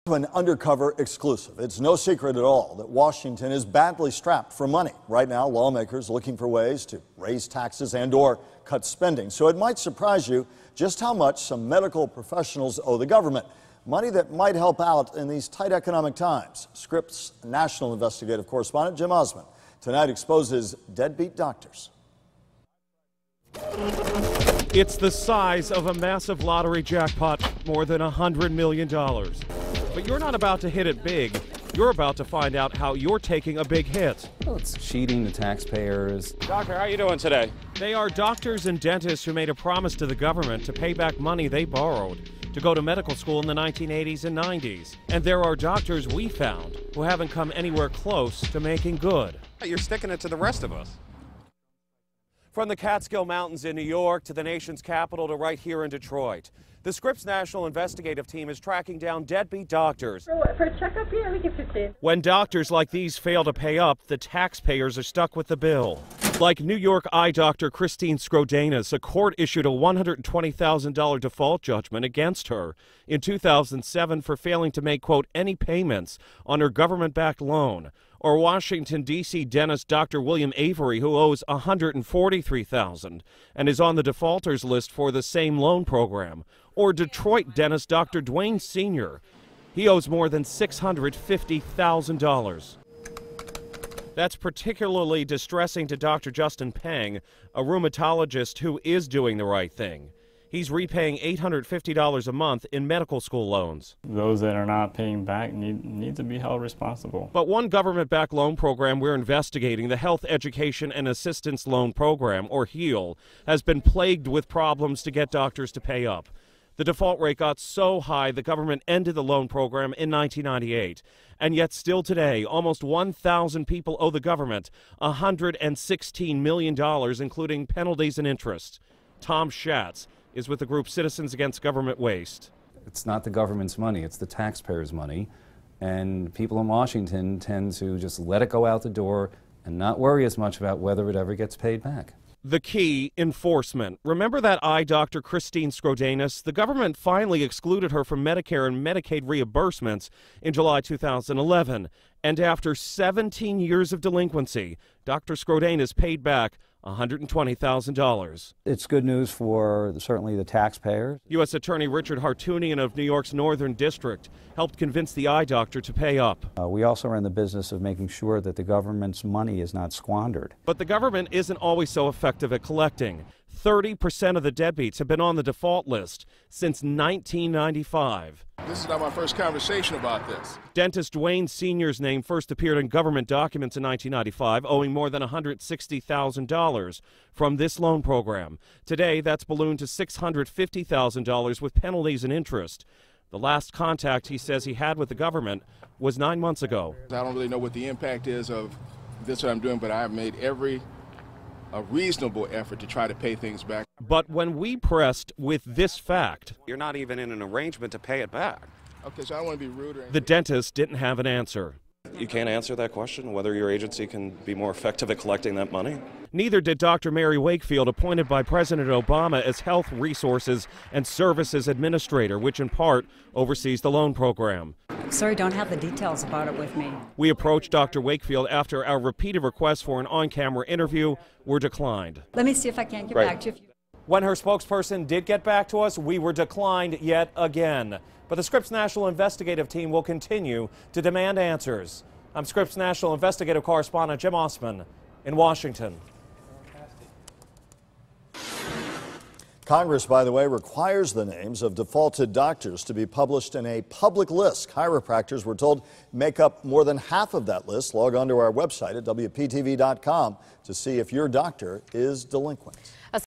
An undercover exclusive. It's no secret at all that Washington is badly strapped for money. Right now, lawmakers are looking for ways to raise taxes and/or cut spending. So it might surprise you just how much some medical professionals owe the government. Money that might help out in these tight economic times. Scripps national investigative correspondent Jim Osman tonight exposes deadbeat doctors. It's the size of a massive lottery jackpot, more than $100 million. But you're not about to hit it big. You're about to find out how you're taking a big hit. Well, it's cheating the taxpayers. Doctor, how are you doing today? They are doctors and dentists who made a promise to the government to pay back money they borrowed to go to medical school in the 1980s and 90s. And there are doctors we found who haven't come anywhere close to making good. You're sticking it to the rest of us. From the Catskill Mountains in New York to the nation's capital to right here in Detroit, the Scripps National Investigative Team is tracking down deadbeat doctors. For a checkup, yeah, we get 15. When doctors like these fail to pay up, the taxpayers are stuck with the bill. Like New York eye doctor Christine Skrodanis, a court issued a $120,000 default judgment against her in 2007 for failing to make, quote, any payments on her government-backed loan. Or Washington, D.C. dentist Dr. William Avery, who owes $143,000 and is on the defaulters list for the same loan program. Or Detroit dentist Dr. Dwayne Sr. He owes more than $650,000. That's particularly distressing to Dr. Justin Pang, a rheumatologist who is doing the right thing. He's repaying $850 a month in medical school loans. Those that are not paying back need to be held responsible. But one government-backed loan program we're investigating, the Health Education and Assistance Loan Program, or HEAL, has been plagued with problems to get doctors to pay up. The default rate got so high the government ended the loan program in 1998. And yet still today, almost 1,000 people owe the government $116 million, including penalties and interest. Tom Schatz is with the group Citizens Against Government Waste. It's not the government's money, it's the taxpayers' money. And people in Washington tend to just let it go out the door and not worry as much about whether it ever gets paid back. The key, enforcement. Remember that eye doctor Christine Skrodanis? The government finally excluded her from Medicare and Medicaid reimbursements in July 2011. And after 17 years of delinquency, Dr. Skrodanis paid back $120,000. It's good news for certainly the taxpayers. U.S. Attorney Richard Hartunian of New York's Northern District helped convince the eye doctor to pay up. We also are in the business of making sure that the government's money is not squandered. But the government isn't always so effective at collecting. 30% of the deadbeats have been on the default list since 1995. This is not my first conversation about this. Dentist Dwayne Sr.'s name first appeared in government documents in 1995, owing more than $160,000 from this loan program. Today, that's ballooned to $650,000 with penalties and interest. The last contact he says he had with the government was 9 months ago. I don't really know what the impact is of this that I'm doing, but I have made a reasonable effort to try to pay things back. But when we pressed with this fact, You're not even in an arrangement to pay it back. Okay, so I don't want to be rude or anything. the dentist didn't have an answer. You can't answer that question, whether your agency can be more effective at collecting that money? Neither did Dr. Mary Wakefield, appointed by President Obama as Health Resources and Services Administrator, which in part oversees the loan program. Sorry, don't have the details about it with me. We approached Dr. Wakefield after our repeated requests for an on-camera interview were declined. Let me see if I can't get back to you. When her spokesperson did get back to us, we were declined yet again. But the Scripps National Investigative Team will continue to demand answers. I'm Scripps National Investigative Correspondent Jim Osman in Washington. Congress, by the way, requires the names of defaulted doctors to be published in a public list. Chiropractors, we're told, make up more than half of that list. Log on to our website at WPTV.com to see if your doctor is delinquent.